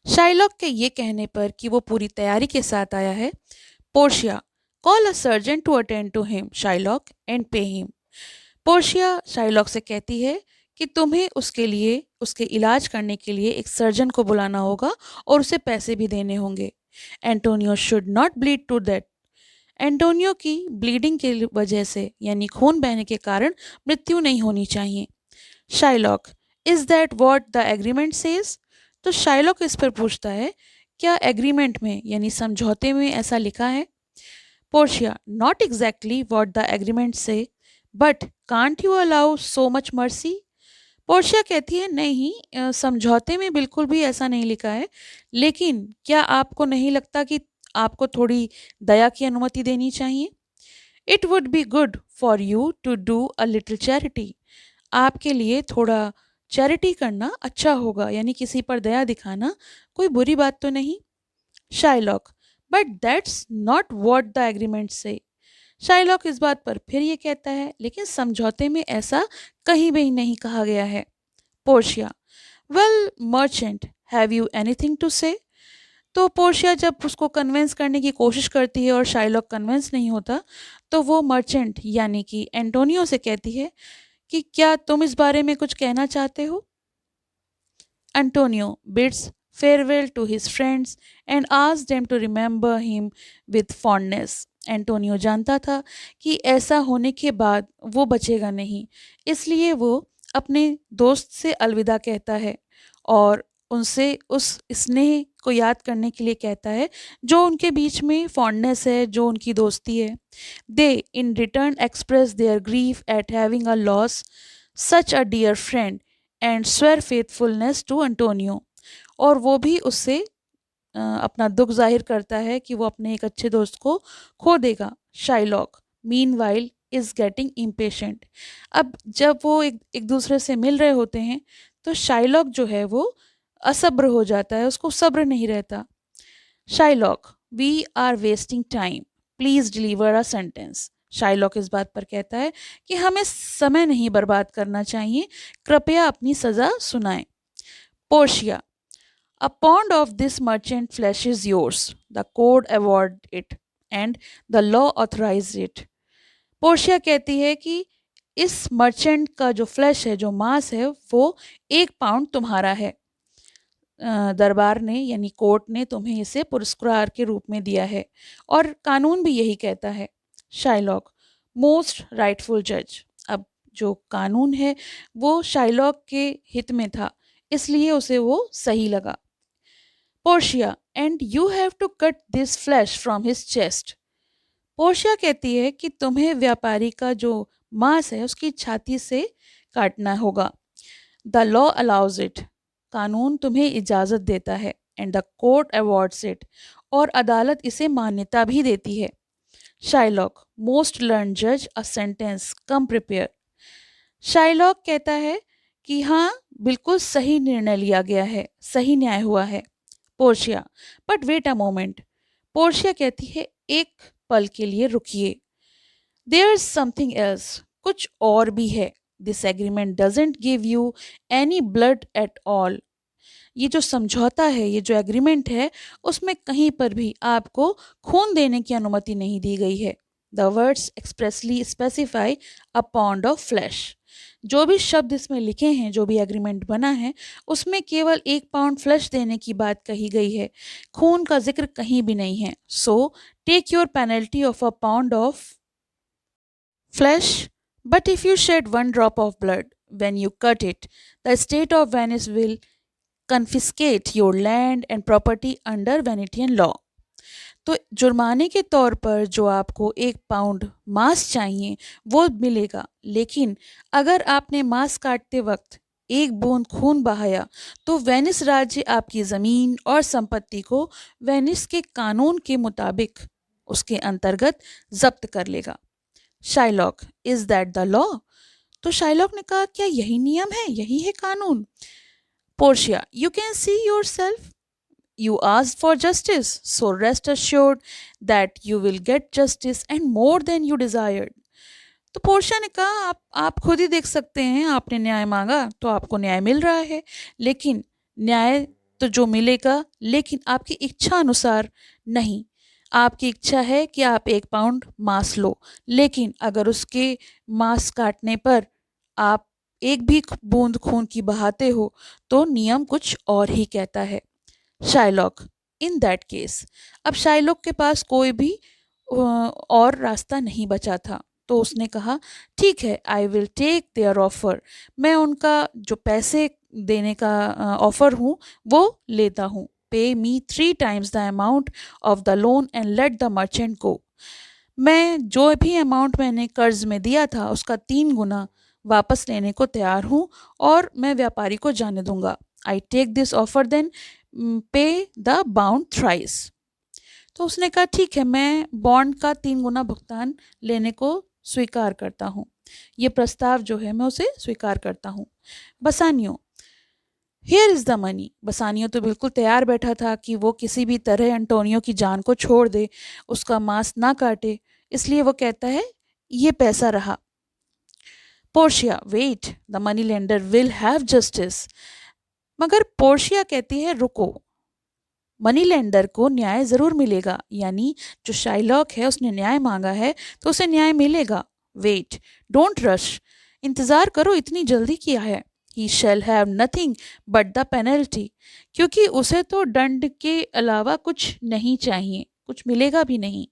Shylock के ये कहने पर कि वो पूरी तैयारी के साथ आया है, Portia, call a surgeon to attend to him Shylock and pay him. Portia Shylock से कहती है कि तुम्हें उसके लिए उसके इलाज करने के लिए एक सर्जन को बुलाना होगा और उसे पैसे भी देने होंगे। Antonio should not bleed to that. Antonio की ब्लीडिंग के वजह से यानी खून बहने के कारण मृत्यु नहीं होनी चाहिए। Shylock, is that what the agreement says? तो शाइलॉक इस पर पूछता है, क्या एग्रीमेंट में यानी समझौते में ऐसा लिखा है? Portia, not exactly what the agreement से, but can't you allow so much mercy? Portia कहती है, नहीं, समझौते में बिल्कुल भी ऐसा नहीं लिखा है, लेकिन क्या आपको नहीं लगता कि आपको थोड़ी दया की अनुमति देनी चाहिए? It would be good for you to do a little charity. आपके लिए थोड़ा चैरिटी करना अच्छा होगा, यानी किसी पर दया दिखाना कोई बुरी बात तो नहीं। Shylock, but that's not what the agreement से। शाइलॉक इस बात पर फिर ये कहता है, लेकिन समझौते में ऐसा कहीं भी नहीं कहा गया है। Portia, well merchant, have you anything to say? तो पोर्शिया जब उसको कन्विंस करने की कोशिश करती है और शाइलॉक कन्विंस नहीं होता, तो वो मर्चेंट यानी कि एंटोनियो से कहती है कि क्या तुम इस बारे में कुछ कहना चाहते हो? Antonio bids farewell to his friends and asks them to remember him with fondness. Antonio जानता था कि ऐसा होने के बाद वो बचेगा नहीं, इसलिए वो अपने दोस्त से अलविदा कहता है और उनसे उस स्नेह को याद करने के लिए कहता है जो उनके बीच में फॉन्डनेस है, जो उनकी दोस्ती है। They in return express their grief at having a loss such a dear friend and swear faithfulness to Antonio. और वो भी उससे अपना दुख जाहिर करता है कि वो अपने एक अच्छे दोस्त को खो देगा। Shylock meanwhile is getting impatient. अब जब वो एक दूसरे से मिल रहे होते हैं तो शाइलॉक जो है वो असब्र हो जाता है, उसको सब्र नहीं रहता। Shylock, we are wasting time, please deliver a sentence. Shylock इस बात पर कहता है कि हमें समय नहीं बर्बाद करना चाहिए, कृपया अपनी सजा सुनाएं। Portia, a pound of this merchant flesh is yours. The code awarded it and the law authorized it. Portia कहती है कि इस मर्चेंट का जो फ्लैश है, जो मांस है, वो 1 पाउंड तुम्हारा है। दरबार ने यानी कोर्ट ने तुम्हें इसे पुरस्कार के रूप में दिया है और कानून भी यही कहता है। शाइलॉक, मोस्ट राइटफुल जज। अब जो कानून है वो शाइलॉक के हित में था, इसलिए उसे वो सही लगा। Portia, and you have to cut this flesh from his chest. Portia कहती है कि तुम्हें व्यापारी का जो मांस है उसकी छाती से काटना होगा। The law allows it. कानून तुम्हें इजाज़त देता है। And the court awards it. और अदालत इसे मान्यता भी देती है। शाइलॉक, मोस्ट लर्न जज, a sentence come prepare. Shylock कहता है कि हाँ, बिल्कुल सही निर्णय लिया गया है, सही न्याय हुआ है। Portia, but wait a moment. Portia कहती है, एक पल के लिए रुकिए। There is something else. कुछ और भी है। This agreement doesn't give you any blood at all. ये जो समझौता है, ये जो एग्रीमेंट है, उसमें कहीं पर भी आपको खून देने की अनुमति नहीं दी गई है। The words expressly specify a pound of flash. जो भी शब्द इसमें लिखे हैं, जो भी एग्रीमेंट बना है, उसमें केवल 1 पाउंड फ्लैश देने की बात कही गई है, खून का जिक्र कहीं भी नहीं है। So take your penalty of a pound of flesh, but if you shed one drop of blood when you cut it, the state of Venice will confiscate your land and property under Venetian law. तो जुर्माने के तौर पर जो आपको 1 pound मांस चाहिए वो मिलेगा, लेकिन अगर आपने मांस काटते वक्त एक बूंद खून बहाया तो वेनिस राज्य आपकी ज़मीन और संपत्ति को वेनिस के कानून के मुताबिक उसके अंतर्गत जब्त कर लेगा। Shylock, is that the law? तो शाइलॉक ने कहा, क्या यही नियम है, यही है कानून? Portia, you can see your self, you asked for justice, so rest assured that you will get justice and more than you desired. तो पोर्शिया ने कहा, आप खुद ही देख सकते हैं, आपने न्याय मांगा तो आपको न्याय मिल रहा है, लेकिन न्याय तो जो मिलेगा, लेकिन आपकी इच्छा अनुसार नहीं। आपकी इच्छा है कि आप 1 पाउंड मांस लो, लेकिन अगर उसके मांस काटने पर आप एक भी बूंद खून की बहाते हो तो नियम कुछ और ही कहता है। Shylock, in that case. अब शाइलॉक के पास कोई भी और रास्ता नहीं बचा था, तो उसने कहा, ठीक है, I will take their offer. मैं उनका जो पैसे देने का ऑफर हूँ वो लेता हूँ। Pay me 3 times the amount of the loan and let the merchant go. मैं जो भी अमाउंट मैंने कर्ज में दिया था उसका 3 गुना वापस लेने को तैयार हूँ और मैं व्यापारी को जाने दूंगा। I take this offer then pay the bound thrice. तो उसने कहा, ठीक है, मैं बॉन्ड का 3 गुना भुगतान लेने को स्वीकार करता हूँ। ये प्रस्ताव जो है मैं उसे स्वीकार करता हूँ। बसानियो, हियर इज द मनी। बसानियो तो बिल्कुल तैयार बैठा था कि वो किसी भी तरह एंटोनियो की जान को छोड़ दे, उसका मांस ना काटे। इसलिए वो कहता है, ये पैसा रहा। Portia, wait, the money lender will have justice. मगर पोर्शिया कहती है, रुको, मनी लेंडर को न्याय जरूर मिलेगा। यानी जो शाइलॉक है उसने न्याय मांगा है तो उसे न्याय मिलेगा। वेट, डोंट रश, इंतजार करो, इतनी जल्दी क्या है। He shall have nothing but the penalty, क्योंकि उसे तो दंड के अलावा कुछ नहीं चाहिए, कुछ मिलेगा भी नहीं,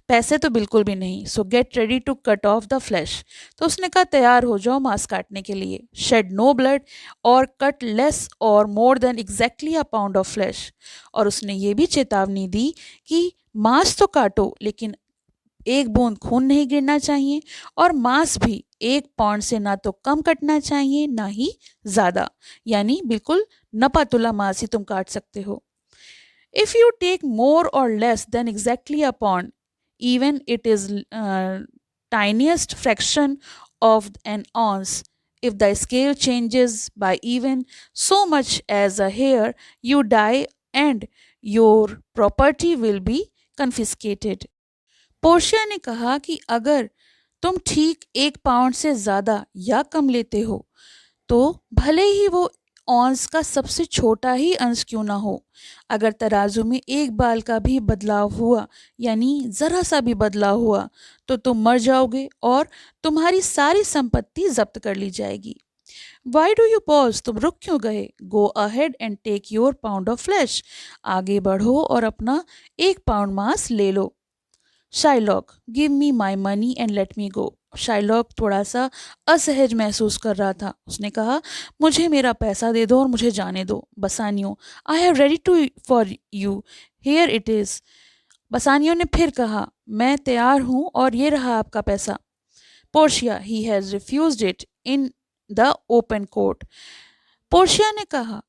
पैसे तो बिल्कुल भी नहीं। So get ready to cut off the flesh. तो उसने कहा, तैयार हो जाओ मांस काटने के लिए। शेड नो ब्लड और कट लेस और more than exactly a pound of flash. और उसने ये भी चेतावनी दी कि मांस तो काटो, लेकिन 1 बूंद खून नहीं गिरना चाहिए, और मांस भी 1 पाउंड से ना तो कम कटना चाहिए ना ही ज्यादा। यानी बिल्कुल नपातुला मांस ही तुम काट सकते हो। If you take more or less than exactly a pound, even it is tiniest fraction of an ounce, if the scale changes by even so much as a hair, you die and your property will be confiscated. Portia ने कहा कि अगर तुम ठीक 1 pound से ज्यादा या कम लेते हो, तो भले ही वो औंस का सबसे छोटा ही अंश क्यों ना हो, अगर तराजू में एक बाल का भी बदलाव हुआ, यानी जरा सा भी बदलाव हुआ, तो तुम मर जाओगे और तुम्हारी सारी संपत्ति जब्त कर ली जाएगी। वाई डू यू पॉज, तुम रुक क्यों गए। Go ahead and take your pound of flesh, आगे बढ़ो और अपना 1 पाउंड मांस ले लो। Shylock, give me my money and let me go. Shylock थोड़ा सा असहज महसूस कर रहा था। उसने कहा, मुझे मेरा पैसा दे दो और मुझे जाने दो। Bassanio, I have ready to for you, here it is. Bassanio ने फिर कहा, मैं तैयार हूँ और ये रहा आपका पैसा। Portia, he has refused it in the open court. Portia ने कहा,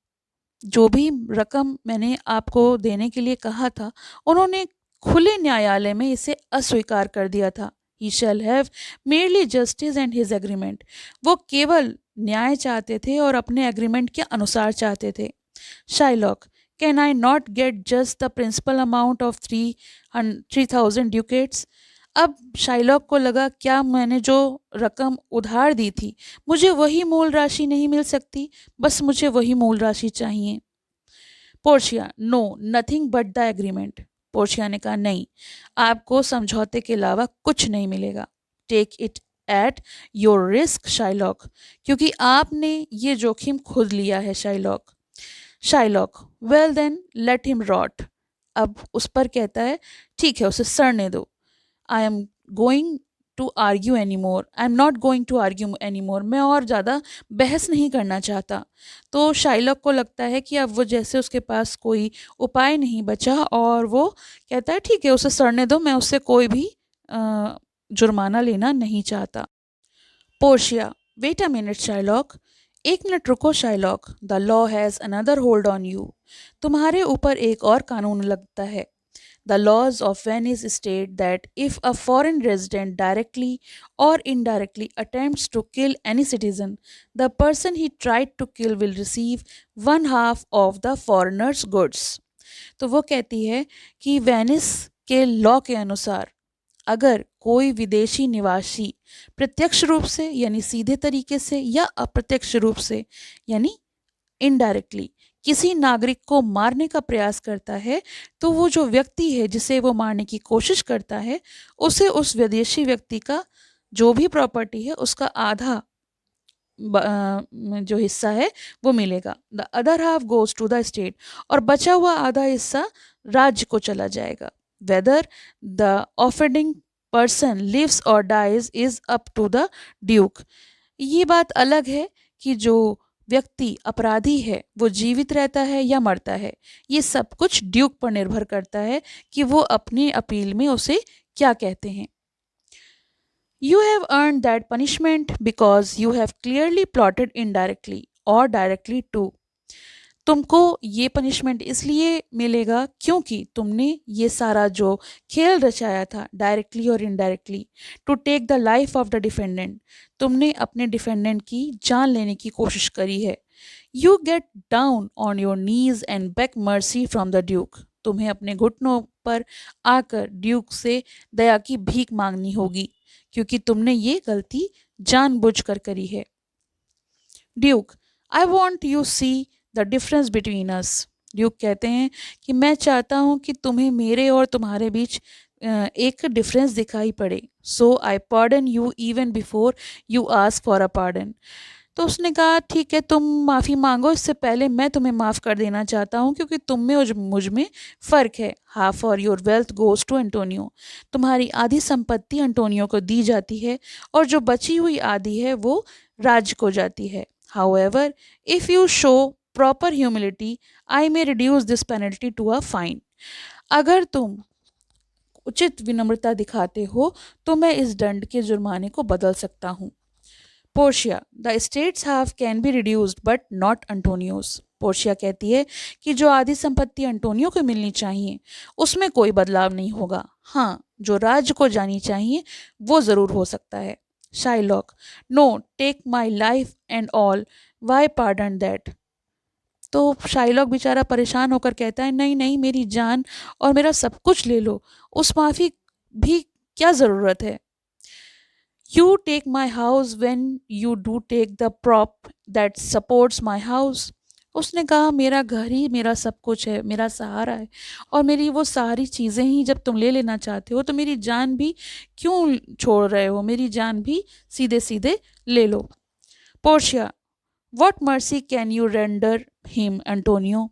जो भी रकम मैंने आपको देने के लिए कहा था, उन्होंने खुले न्यायालय में इसे अस्वीकार कर दिया था। He shall have merely justice and his agreement. वो केवल न्याय चाहते थे और अपने एग्रीमेंट के अनुसार चाहते थे। Shylock, can I not get just the principal amount of 3,000 ducats. अब शाइलॉक को लगा, क्या मैंने जो रकम उधार दी थी, मुझे वही मूल राशि नहीं मिल सकती। बस मुझे वही मूल राशि चाहिए। Portia, no, nothing but the agreement. Portia ने कहा, नहीं, आपको समझौते के अलावा कुछ नहीं मिलेगा। Take it at your risk Shylock, क्योंकि आपने ये जोखिम खुद लिया है Shylock. Shylock, well then let him rot. अब उस पर कहता है, ठीक है, उसे सड़ने दो। I am going to argue any more, I am not going to argue any more. मैं और ज़्यादा बहस नहीं करना चाहता। तो शाइलॉक को लगता है कि अब वो जैसे उसके पास कोई उपाय नहीं बचा, और वो कहता है, ठीक है, उसे सड़ने दो, मैं उससे कोई भी जुर्माना लेना नहीं चाहता। Portia, wait a minute Shylock, 1 minute रुको Shylock, the law has another hold on you. तुम्हारे ऊपर एक और कानून लगता है। The laws of Venice state that if a foreign resident directly or indirectly attempts to kill any citizen, the person he tried to kill will receive 1/2 of the foreigner's goods. तो वो कहती है कि वेनिस के law के अनुसार अगर कोई विदेशी निवासी प्रत्यक्ष रूप से यानी सीधे तरीके से या अप्रत्यक्ष रूप से यानी इनडायरेक्टली किसी नागरिक को मारने का प्रयास करता है तो वो जो व्यक्ति है जिसे वो मारने की कोशिश करता है उसे उस विदेशी व्यक्ति का जो भी प्रॉपर्टी है उसका आधा जो हिस्सा है वो मिलेगा। The other half goes to the state, और बचा हुआ आधा हिस्सा राज्य को चला जाएगा। Whether the offending person lives और dies is up to the duke. ये बात अलग है कि जो व्यक्ति अपराधी है वो जीवित रहता है या मरता है, ये सब कुछ ड्यूक पर निर्भर करता है कि वो अपनी अपील में उसे क्या कहते हैं। You have earned that punishment because you have clearly plotted indirectly or directly too. तुमको ये पनिशमेंट इसलिए मिलेगा क्योंकि तुमने ये सारा जो खेल रचाया था डायरेक्टली और indirectly to take the life of the defendant, तुमने अपने डिफेंडेंट की जान लेने की कोशिश करी है। You get down on your knees and beg mercy from the duke, तुम्हें अपने घुटनों पर आकर ड्यूक से दया की भीख मांगनी होगी क्योंकि तुमने ये गलती जानबूझकर करी है। Duke, I want you see the difference between us. Duke कहते हैं कि मैं चाहता हूँ कि तुम्हें मेरे और तुम्हारे बीच एक डिफरेंस दिखाई पड़े। So I pardon you even before you ask for a pardon. तो उसने कहा ठीक है, तुम माफ़ी मांगो, इससे पहले मैं तुम्हें माफ़ कर देना चाहता हूँ क्योंकि तुम में और मुझ में फ़र्क है। हाफ और your wealth goes to Antonio, तुम्हारी आधी संपत्ति एंटोनियो को दी जाती है और जो बची हुई आधी है वो राज्य को जाती है। However if you show proper humility I may reduce this penalty to a fine. अगर तुम उचित विनम्रता दिखाते हो तो मैं इस दंड के जुर्माने को बदल सकता हूँ। Portia, the state's half can be reduced but not Antonio's. Portia कहती है कि जो आधी संपत्ति अंटोनियो को मिलनी चाहिए उसमें कोई बदलाव नहीं होगा। हाँ, जो राज्य को जानी चाहिए वो ज़रूर हो सकता है। Shylock, no, take my life and all, why pardon that. तो शाइलॉक बेचारा परेशान होकर कहता है नहीं नहीं, मेरी जान और मेरा सब कुछ ले लो, उस माफ़ी भी क्या ज़रूरत है। You take my house when you do take the prop that supports my house. उसने कहा मेरा घर ही मेरा सब कुछ है, मेरा सहारा है, और मेरी वो सारी चीज़ें ही जब तुम ले लेना चाहते हो तो मेरी जान भी क्यों छोड़ रहे हो, मेरी जान भी सीधे सीधे ले लो। Portia, what mercy can you render him Antonio.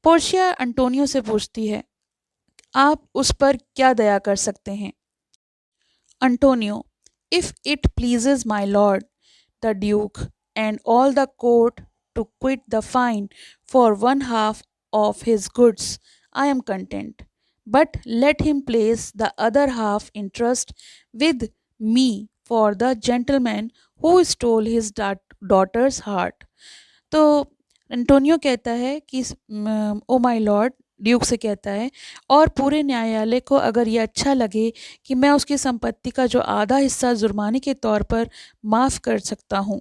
Portia Antonio से पूछती है आप उस पर क्या दया कर सकते हैं। Antonio, if it pleases my lord, the duke, and all the court to quit the fine for one half of his goods, I am content. But let him place the other half in trust with me for the gentleman who stole his daughter's heart. तो Antonio कहता है कि oh my Lord, Duke से कहता है, और पूरे न्यायालय को अगर ये अच्छा लगे कि मैं उसकी संपत्ति का जो आधा हिस्सा जुर्माने के तौर पर माफ़ कर सकता हूँ,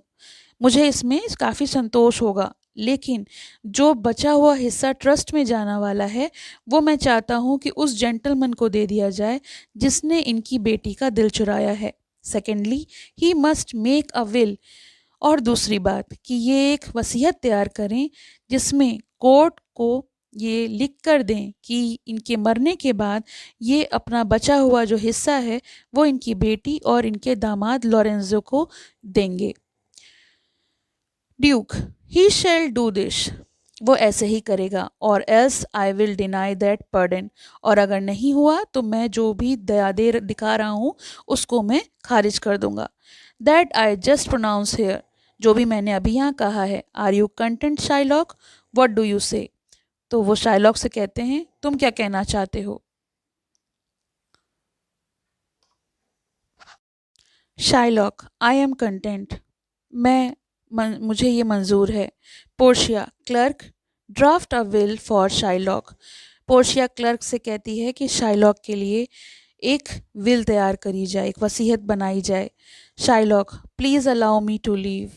मुझे इसमें काफ़ी संतोष होगा, लेकिन जो बचा हुआ हिस्सा ट्रस्ट में जाना वाला है वो मैं चाहता हूँ कि उस जेंटलमैन को दे दिया जाए जिसने इनकी बेटी का दिल चुराया है। Secondly, he must make a will, और दूसरी बात कि ये एक वसीयत तैयार करें जिसमें कोर्ट को ये लिख कर दें कि इनके मरने के बाद ये अपना बचा हुआ जो हिस्सा है वो इनकी बेटी और इनके दामाद लॉरेंजो को देंगे। Duke, he shall do this, वो ऐसे ही करेगा, और else I will deny that pardon, और अगर नहीं हुआ तो मैं जो भी दया दे दिखा रहा हूँ उसको मैं खारिज कर दूंगा। That I just pronounce here, जो भी मैंने अभी यहाँ कहा है। Are you content Shylock, what do you say. तो वो शाइलॉक से कहते हैं तुम क्या कहना चाहते हो। शाइलॉक, आई एम कंटेंट, मुझे ये मंजूर है। Portia, clerk, draft a will for Shylock. Portia clerk से कहती है कि शाइलॉक के लिए एक विल तैयार करी जाए, एक वसीयत बनाई जाए। Shylock, please allow me to leave.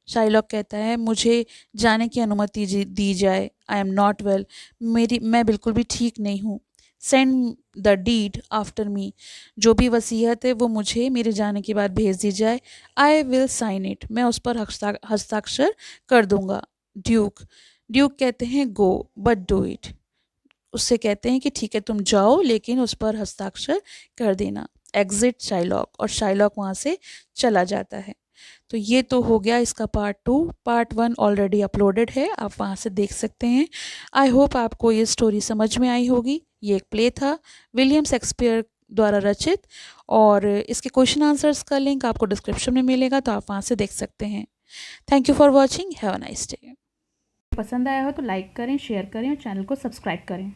Shylock कहता है मुझे जाने की अनुमति दी जाए। आई एम नॉट वेल, मैं बिल्कुल भी ठीक नहीं हूँ। Send the deed after me, जो भी वसीयत है वो मुझे मेरे जाने के बाद भेज दी जाए। आई विल साइन इट, मैं उस पर हस्ताक्षर कर दूंगा। ड्यूक, ड्यूक कहते हैं गो बट डू इट। उससे कहते हैं कि ठीक है तुम जाओ लेकिन उस पर हस्ताक्षर कर देना। एग्जिट शाइलॉक, और शाइलॉक वहाँ से चला जाता है। तो ये तो हो गया इसका पार्ट 2। पार्ट 1 ऑलरेडी अपलोडेड है, आप वहाँ से देख सकते हैं। आई होप आपको ये स्टोरी समझ में आई होगी। ये एक प्ले था विलियम शेक्सपियर द्वारा रचित, और इसके क्वेश्चन आंसर्स का लिंक आपको डिस्क्रिप्शन में मिलेगा, तो आप वहाँ से देख सकते हैं। Thank you for watching, have a nice day. पसंद आया हो तो लाइक करें, शेयर करें और चैनल को सब्सक्राइब करें।